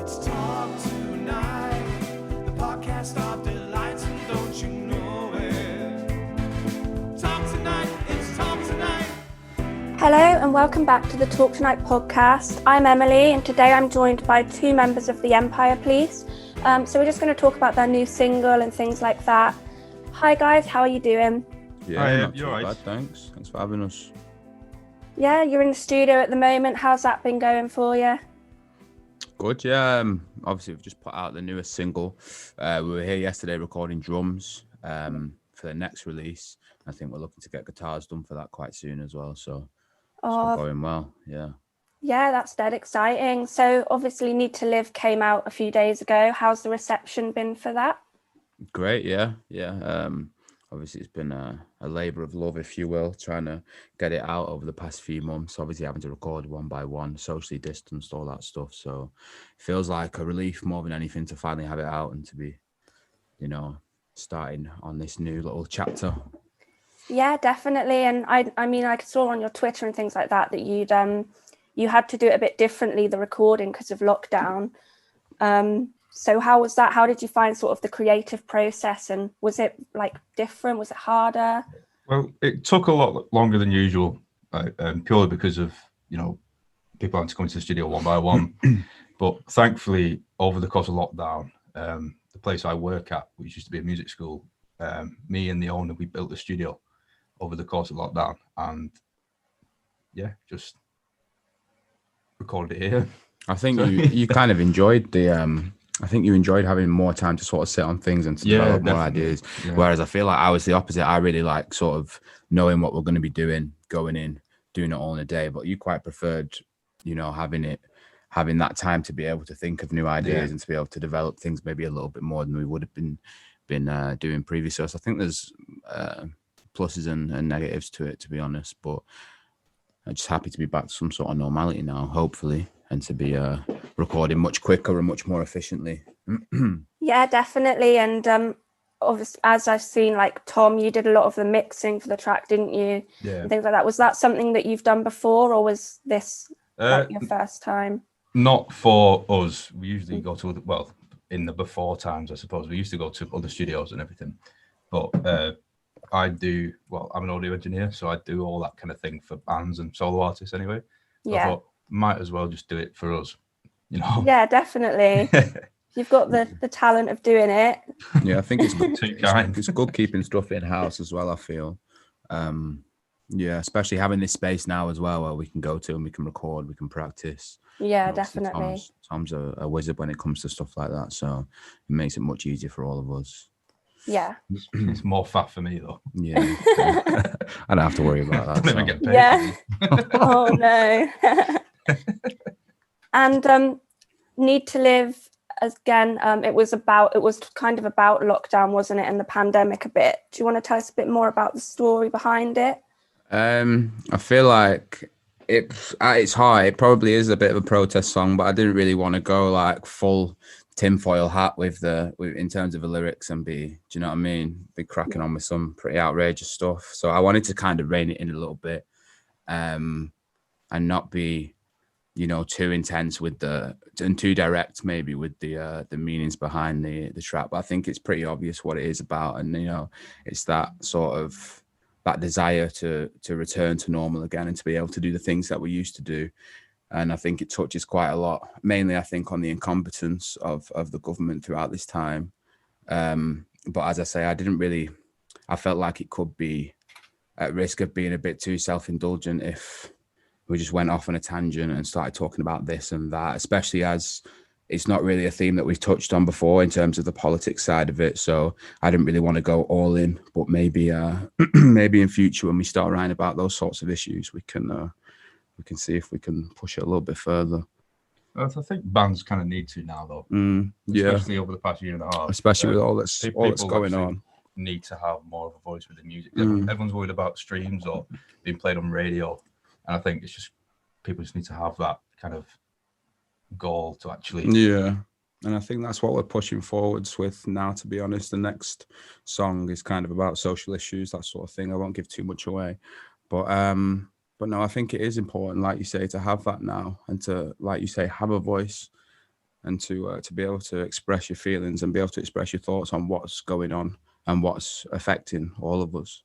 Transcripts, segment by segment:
It's Talk Tonight, the podcast of delights, and don't you know it? Talk Tonight, it's Talk Tonight. Hello and welcome back to the Talk Tonight podcast. I'm Emily and today I'm joined by two members of the Empire Police. So we're just going to talk about their new single and things like that. Hi guys, how are you doing? Yeah, not you're too right. bad, thanks. Thanks for having us. Yeah, you're in the studio at the moment. How's that been going for you? Good, yeah. Obviously, we've just put out the newest single. We were here yesterday recording drums for the next release. I think we're looking to get guitars done for that quite soon as well. So it's all going well, yeah. Yeah, that's dead exciting. So obviously Need to Live came out a few days ago. How's the reception been for that? Great, yeah. Obviously, it's been a labour of love, if you will, trying to get it out over the past few months. Obviously, having to record one by one, socially distanced, all that stuff. So it feels like a relief more than anything to finally have it out and to be, starting on this new little chapter. Yeah, definitely. And I mean, I saw on your Twitter and things like that you had to do it a bit differently, the recording, because of lockdown. So how was that? How did you find sort of the creative process, and was it like different? Was it harder? Well, it took a lot longer than usual, purely because of, people having to come into the studio one by one. But thankfully, over the course of lockdown, the place I work at, which used to be a music school, me and the owner, we built the studio over the course of lockdown, and just recorded it here. I think you kind of enjoyed I think you enjoyed having more time to sort of sit on things and to develop more ideas. Yeah. Whereas I feel like I was the opposite. I really like sort of knowing what we're going to be doing, going in, doing it all in a day. But you quite preferred, having that time to be able to think of new ideas and to be able to develop things maybe a little bit more than we would have been doing previously. So I think there's pluses and negatives to it, to be honest. But I'm just happy to be back to some sort of normality now, hopefully, and to be recording much quicker and much more efficiently. Yeah, definitely. And obviously, as I've seen, like Tom, you did a lot of the mixing for the track, didn't you? Yeah. And things like that. Was that something that you've done before, or was this your first time? Not for us. We usually go to in the before times, I suppose. We used to go to other studios and everything. But I'm an audio engineer, so I do all that kind of thing for bands and solo artists anyway. So I thought, might as well just do it for us, Yeah, definitely. You've got the talent of doing it. Yeah, I think it's good. It's good keeping stuff in house as well, I feel. Especially having this space now as well where we can go to and we can record, we can practice. Yeah, definitely. Tom's a wizard when it comes to stuff like that, so it makes it much easier for all of us. Yeah. It's more fat for me though. Yeah. I don't have to worry about that. Don't even get paid. Yeah. Oh no. And Need to Live, again, it was kind of about lockdown, wasn't it, and the pandemic a bit. Do you want to tell us a bit more about the story behind it? I feel like at its height, it probably is a bit of a protest song, but I didn't really want to go like full tinfoil hat in terms of the lyrics and be cracking on with some pretty outrageous stuff. So I wanted to kind of rein it in a little bit, and not be, too intense and too direct maybe with the meanings behind the track. But I think it's pretty obvious what it is about, and it's that sort of that desire to return to normal again and to be able to do the things that we used to do. And I think it touches quite a lot, mainly I think on the incompetence of the government throughout this time. But as I say, I felt like it could be at risk of being a bit too self-indulgent if we just went off on a tangent and started talking about this and that, especially as it's not really a theme that we've touched on before in terms of the politics side of it. So I didn't really want to go all in, but maybe in future when we start writing about those sorts of issues, we can see if we can push it a little bit further. I think bands kind of need to now, though. Especially over the past year and a half. Especially with all that's going on. Need to have more of a voice with the music. Everyone's worried about streams or being played on radio. And I think it's just people just need to have that kind of goal to actually. Yeah. And I think that's what we're pushing forwards with now, to be honest. The next song is kind of about social issues, that sort of thing. I won't give too much away. But no, I think it is important, like you say, to have that now and to, like you say, have a voice and to be able to express your feelings and be able to express your thoughts on what's going on and what's affecting all of us.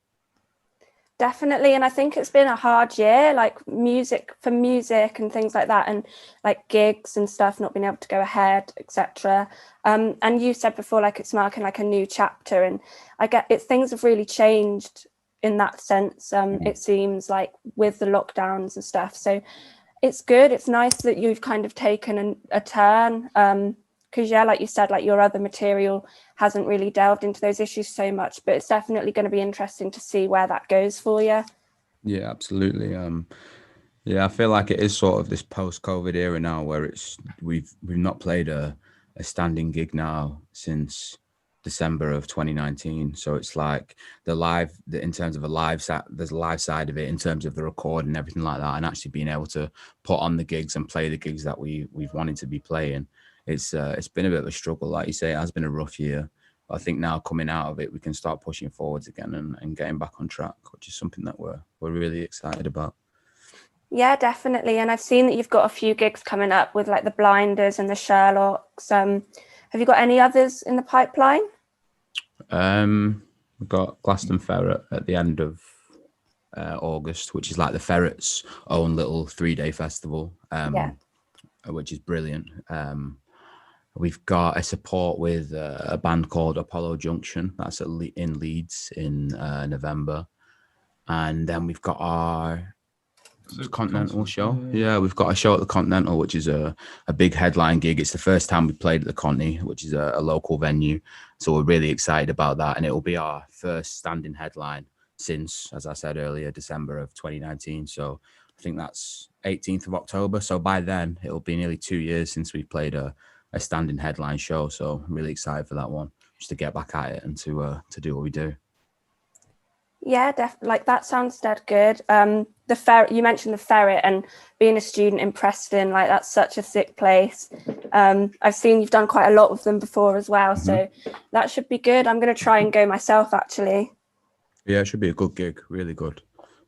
Definitely. And I think it's been a hard year, like music and things like that, and like gigs and stuff not being able to go ahead, etc. And you said before, like it's marking like a new chapter, and I get it, things have really changed in that sense. It seems like with the lockdowns and stuff. So it's good. It's nice that you've kind of taken a turn. Because yeah, like you said, like your other material hasn't really delved into those issues so much, but it's definitely going to be interesting to see where that goes for you. Yeah, absolutely. Yeah, I feel like it is sort of this post-COVID era now, where we've not played a standing gig now since December of 2019. So it's like in terms of there's a live side of it in terms of the record and everything like that, and actually being able to put on the gigs and play the gigs that we've wanted to be playing. It's been a bit of a struggle, like you say. It has been a rough year, but I think now coming out of it, we can start pushing forwards again and getting back on track, which is something that we're really excited about. Yeah, definitely. And I've seen that you've got a few gigs coming up with like the Blinders and the Sherlocks. Have you got any others in the pipeline? We've got Glaston Ferret at the end of August, which is like the Ferret's own little 3-day festival, which is brilliant. We've got a support with a band called Apollo Junction. That's in Leeds in November. And then we've got our Continental show. Yeah, we've got a show at the Continental, which is a big headline gig. It's the first time we played at the Conti, which is a local venue. So we're really excited about that. And it will be our first standing headline since, as I said earlier, December of 2019. So I think that's 18th of October. So by then, it'll be nearly 2 years since we've played a standing headline show. So I'm really excited for that one, just to get back at it and to do what we do. Yeah, definitely. Like that sounds dead good. The Ferret, you mentioned the Ferret, and being a student in Preston, like that's such a sick place. I've seen you've done quite a lot of them before as well, so that should be good. I'm going to try and go myself, actually. Yeah, it should be a good gig, really good.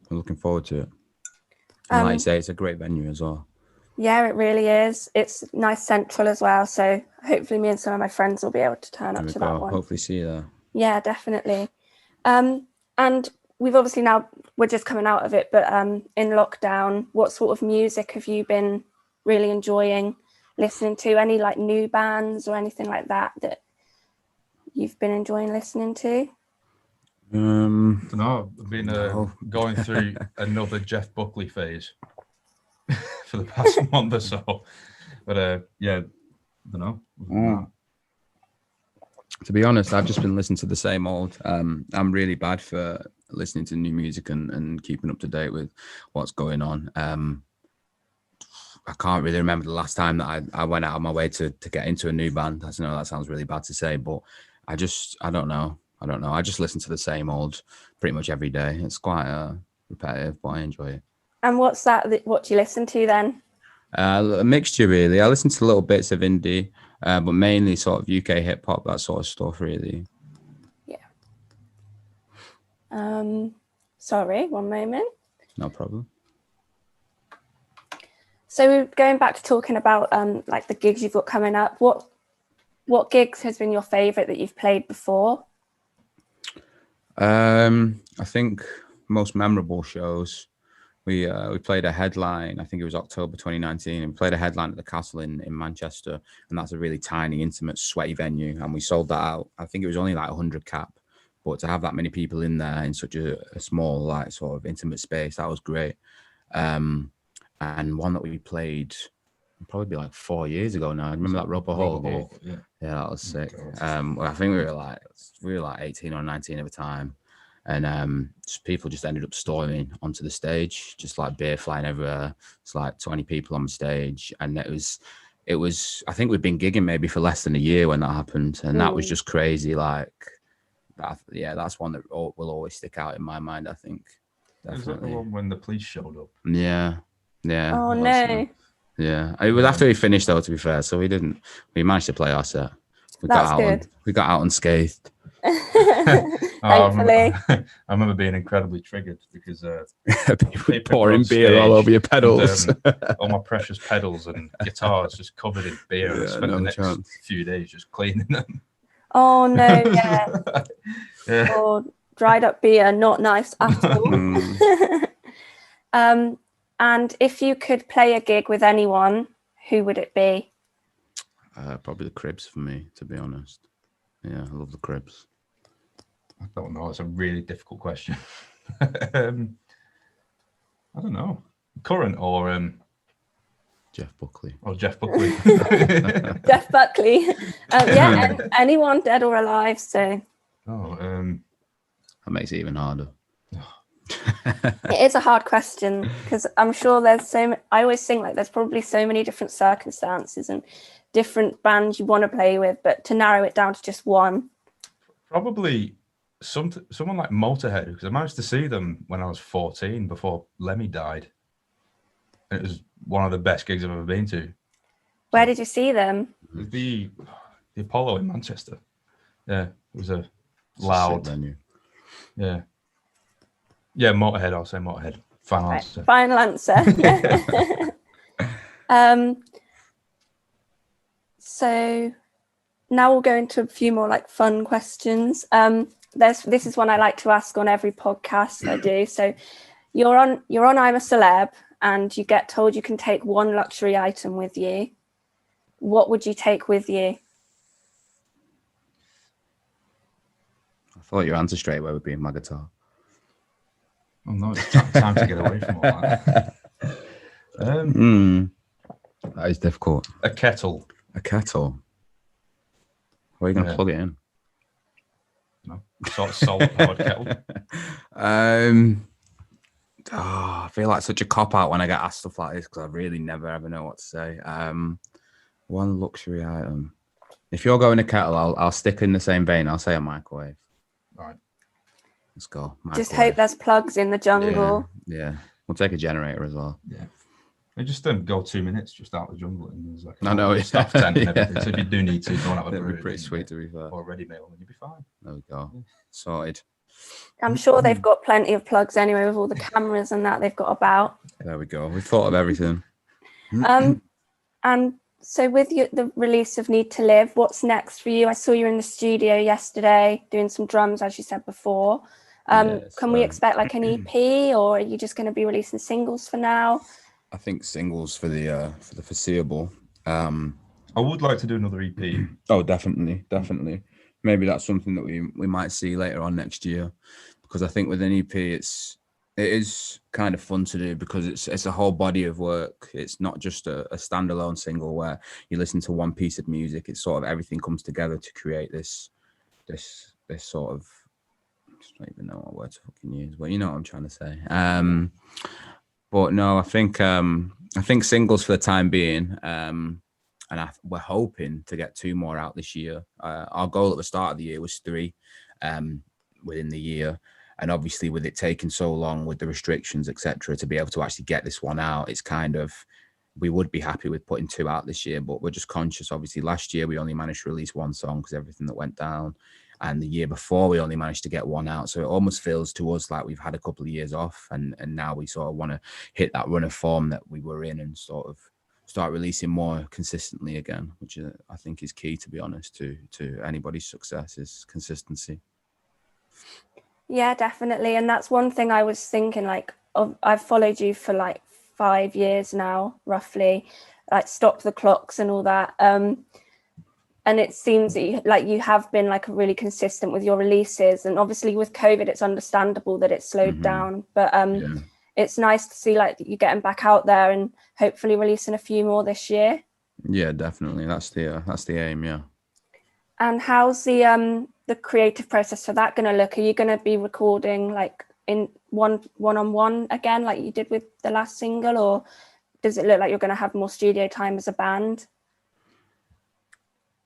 I'm looking forward to it. And like you say, it's a great venue as well. Yeah, it really is. It's nice central as well, so hopefully me and some of my friends will be able to turn up to that one. Hopefully see you there. Yeah, definitely. And we've obviously we're just coming out of it, but in lockdown, what sort of music have you been really enjoying listening to? Any like new bands or anything like that you've been enjoying listening to? No, I've been going through another Jeff Buckley phase for the past month or so. But yeah, I don't know. To be honest, I've just been listening to the same old. I'm really bad for listening to new music and keeping up to date with what's going on. I can't really remember the last time that I went out of my way to get into a new band. I know that sounds really bad to say, but I don't know. I just listen to the same old pretty much every day. It's quite repetitive, but I enjoy it. And what's that? What do you listen to then? A mixture, really. I listen to little bits of indie, but mainly sort of UK hip hop, that sort of stuff, really. Yeah. Sorry, one moment. No problem. So going back to talking about like the gigs you've got coming up, what gigs has been your favourite that you've played before? I think most memorable shows. We played a headline, I think it was October 2019, and we played a headline at the Castle in Manchester, and that's a really tiny, intimate, sweaty venue, and we sold that out. I think it was only like 100 cap, but to have that many people in there in such a small, like sort of intimate space, that was great. And one that we played probably like 4 years ago now. I remember that Rubber Hole gig. Yeah, that was sick. I think we were like 18 or 19 at the time. And people just ended up storming onto the stage, just like beer flying everywhere. It's like 20 people on the stage. And it was, I think we'd been gigging maybe for less than a year when that happened. And that was just crazy. Like, that's one that will always stick out in my mind, I think. Definitely. Is that the one when the police showed up? Yeah. Oh, no. Yeah. It was after we finished, though, to be fair. So we managed to play our set. We got out unscathed. Thankfully. I remember being incredibly triggered because People pouring beer all over your pedals. and, all my precious pedals and guitars just covered in beer. And I Yeah, spent no the next chance. few days just cleaning them. Oh no, yeah. Yeah. Or dried up beer, not nice at all. And if you could play a gig with anyone, who would it be? Probably the Cribs for me, to be honest. Yeah, I love the Cribs. I don't know. It's a really difficult question. I don't know. Current or Jeff Buckley. Jeff Buckley. Jeff Buckley. Yeah, anyone dead or alive. So That makes it even harder. it is a hard question because I'm sure there's I always think like there's probably so many different circumstances and different bands you want to play with, but to narrow it down to just one. Probably someone like Motorhead, because I managed to see them when I was 14 before Lemmy died. And it was one of the best gigs I've ever been to. Where did you see them? The Apollo in Manchester. Yeah, it was a It's a loud sick venue. Yeah. Yeah, Motorhead. I'll say Motorhead. Final answer. Final answer. So now we'll go into a few more like fun questions. This is one I like to ask on every podcast I do. So you're on I'm a Celeb and you get told you can take one luxury item with you. What would you take with you? I thought your answer straight away would be my guitar. Oh no, it's time to get away from all that. That is difficult. A kettle. A kettle. Where are you going to plug it in? No, sort of salt-powered kettle. I feel like such a cop-out when I get asked stuff like this because I really never ever know what to say. One luxury item. If you're going a kettle, I'll stick in the same vein. I'll say a microwave. Right. Let's go. Just hope there's plugs in the jungle. Yeah. We'll take a generator as well. Yeah. They just go 2 minutes just out of the jungle and there's like a staff tent and everything. So if you do need to go and have a That'd be brew, pretty sweet to be fair. or a ready meal, then you'll be fine. There we go. Sorted. I'm sure they've got plenty of plugs anyway with all the cameras and that they've got about. There we go. We've thought of everything. And so with the release of Need to Live, what's next for you? I saw you in the studio yesterday doing some drums, as you said before. Can we expect like an EP, or are you just going to be releasing singles for now? I think singles for the foreseeable. I would like to do another EP. Oh, definitely. Maybe that's something that we might see later on next year, because I think with an EP, it is kind of fun to do because it's a whole body of work. It's not just a standalone single where you listen to one piece of music. It's sort of everything comes together to create this sort of, I don't even know what word to fucking use, but you know what I'm trying to say. But no, I think singles for the time being. And we're hoping to get 2 more out this year. Our goal at the start of the year was 3 within the year. And obviously with it taking so long with the restrictions, etc., to be able to actually get this one out, it's kind of, we would be happy with putting 2 out this year, but we're just conscious. Obviously last year we only managed to release 1 song because everything that went down. And the year before we only managed to get 1 out. So it almost feels to us like we've had a couple of years off and now we sort of want to hit that run of form that we were in and sort of start releasing more consistently again, which I think is key, to be honest, to anybody's success is consistency. Yeah, definitely. And that's one thing I was thinking, like, I've followed you for like 5 years now, roughly, like Stop the Clocks and all that. And it seems that you have been like really consistent with your releases. And obviously with COVID, it's understandable that it's slowed down, but it's nice to see like you getting back out there and hopefully releasing a few more this year. Yeah, definitely. That's the aim. Yeah. And how's the creative process for that going to look? Are you going to be recording like in one-on-one again, like you did with the last single, or does it look like you're going to have more studio time as a band?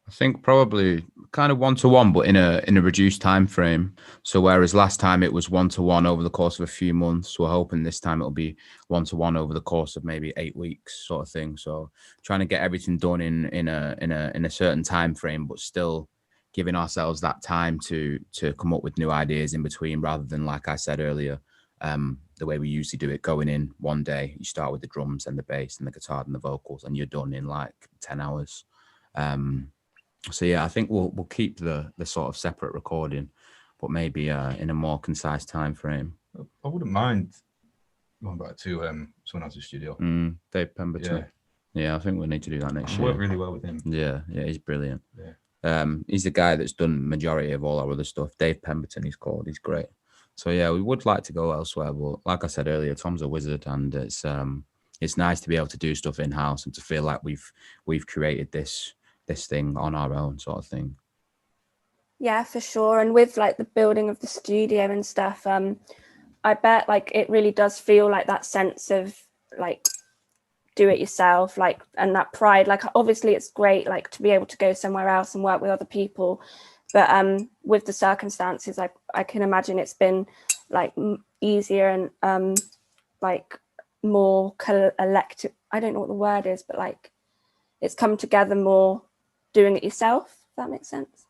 I think probably kind of 1-to-1, but in a reduced time frame. So whereas last time it was 1-to-1 over the course of a few months, we're hoping this time it'll be 1-to-1 over the course of maybe 8 weeks, sort of thing. So trying to get everything done in a certain time frame, but still giving ourselves that time to come up with new ideas in between, rather than, like I said earlier, the way we usually do it, going in one day, you start with the drums and the bass and the guitar and the vocals, and you're done in like 10 hours. So yeah, I think we'll keep the sort of separate recording, but maybe in a more concise time frame. I wouldn't mind going back to someone else's studio. Dave Pemberton. Yeah, I think we need to do that next year. Worked really well with him. Yeah, he's brilliant. Yeah. He's the guy that's done majority of all our other stuff. Dave Pemberton, he's called. He's great. So yeah, we would like to go elsewhere, but like I said earlier, Tom's a wizard, and it's nice to be able to do stuff in house and to feel like we've created this thing on our own, sort of thing. Yeah, for sure. And with like the building of the studio and stuff, I bet like it really does feel like that sense of like do it yourself, like, and that pride. Like obviously it's great like to be able to go somewhere else and work with other people, but with the circumstances, I can imagine it's been like easier and like more collective. I don't know what the word is, but like it's come together more doing it yourself, if that makes sense.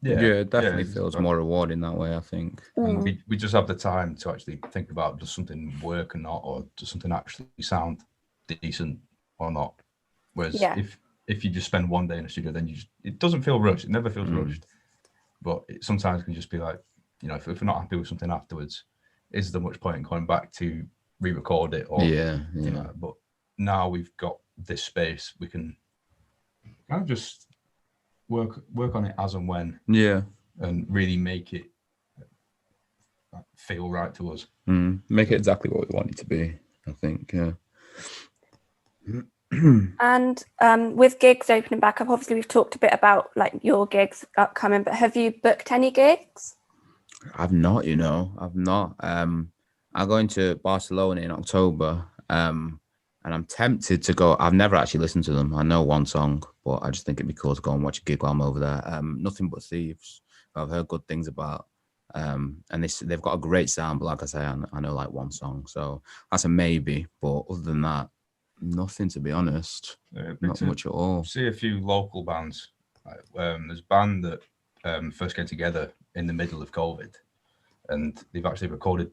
Yeah, it definitely feels more rewarding that way, I think. And we just have the time to actually think about, does something work or not, or does something actually sound decent or not? Whereas if you just spend one day in a studio, then it doesn't feel rushed. It never feels rushed. But it sometimes can just be like, you know, if we're not happy with something afterwards, is there much point in going back to re-record it? Or but now we've got this space, we can kind of just work on it as and when, and really make it feel right to us. Make it exactly what we want it to be, I think. And with gigs opening back up, obviously we've talked a bit about like your gigs upcoming, but have you booked any gigs? I've not. I'm going to Barcelona in October, and I'm tempted to go. I've never actually listened to them. I know one song, but I just think it'd be cool to go and watch a gig while I'm over there. Nothing But Thieves, I've heard good things about, and they've got a great sound, but like I say, I know like one song, so that's a maybe. But other than that, nothing, to be honest. Not much at all. See a few local bands. There's a band that first came together in the middle of COVID, and they've actually recorded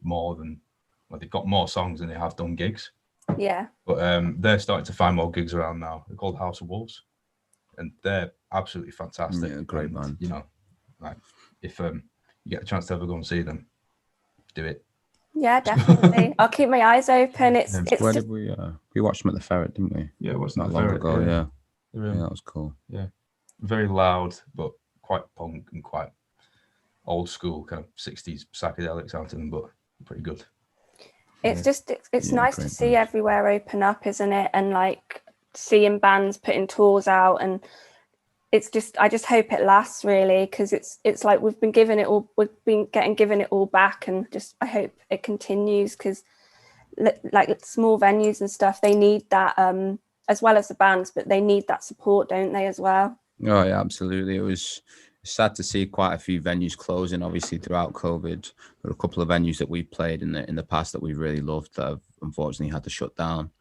they've got more songs than they have done gigs. Yeah. But they're starting to find more gigs around now. They're called House of Wolves, and they're absolutely fantastic. Yeah, great band. You know, like if you get a chance to ever go and see them, do it. Yeah, definitely. I'll keep my eyes open. It's Where just... did we watched them at the Ferret, didn't we? Yeah, it was not long ago. Yeah, that was cool. Yeah, very loud, but quite punk and quite old school, kind of 60s psychedelic sound to them, but pretty good. It's just it's nice to see everywhere open up, isn't it? And like seeing bands putting tours out, and it's just, I just hope it lasts, really, because it's like we've been given it all back, and just I hope it continues, because like small venues and stuff, they need that as well as the bands, but they need that support, don't they, as well? Oh yeah, absolutely. It was sad to see quite a few venues closing, obviously, throughout COVID. There were a couple of venues that we played in the past that we really loved that have unfortunately had to shut down.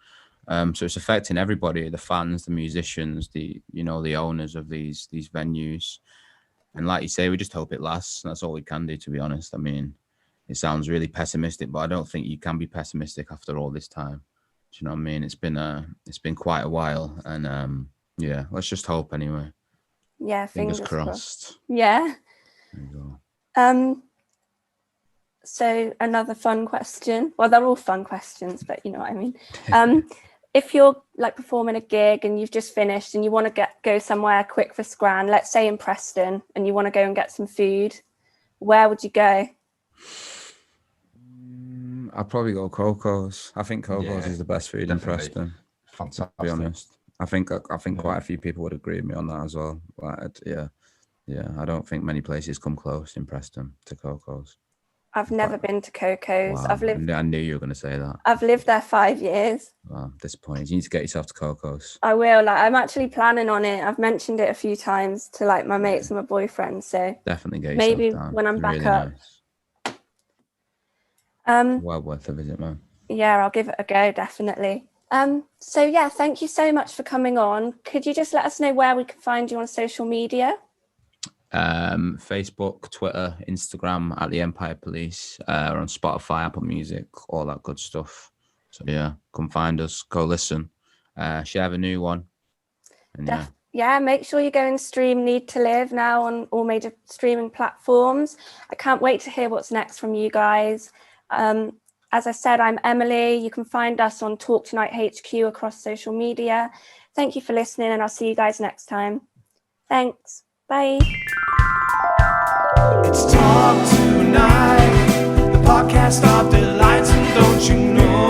So it's affecting everybody, the fans, the musicians, the owners of these venues. And like you say, we just hope it lasts. That's all we can do, to be honest. I mean, it sounds really pessimistic, but I don't think you can be pessimistic after all this time. Do you know what I mean? It's been quite a while, and yeah, let's just hope anyway. Yeah, fingers crossed. Yeah. There you go. So another fun question. Well, they're all fun questions, but you know what I mean. If you're like performing a gig and you've just finished and you want to go somewhere quick for scran, let's say in Preston, and you want to go and get some food, where would you go? I'd probably go Coco's. I think Coco's is the best food in Preston. Fantastic. To be honest, I think quite a few people would agree with me on that as well. But yeah, I don't think many places come close in Preston to Coco's. I've never been to Coco's. Wow. I knew you were going to say that. I've lived there 5 years. Wow, disappointed. You need to get yourself to Coco's. I will. Like, I'm actually planning on it. I've mentioned it a few times to like my mates and my boyfriend. So definitely get yourself maybe down. when I'm back really up. Nice. Well worth a visit, man. Yeah, I'll give it a go, definitely. So yeah, thank you so much for coming on. Could you just let us know where we can find you on social media? Facebook, Twitter, Instagram at the Empire Police. We're on Spotify, Apple Music, all that good stuff. So yeah, come find us, go listen. She have a new one. And yeah, make sure you go and stream Need to Live now on all major streaming platforms. I can't wait to hear what's next from you guys. As I said, I'm Emily. You can find us on Talk Tonight HQ across social media. Thank you for listening, and I'll see you guys next time. Thanks. Bye. It's Talk Tonight, the podcast of delights, and don't you know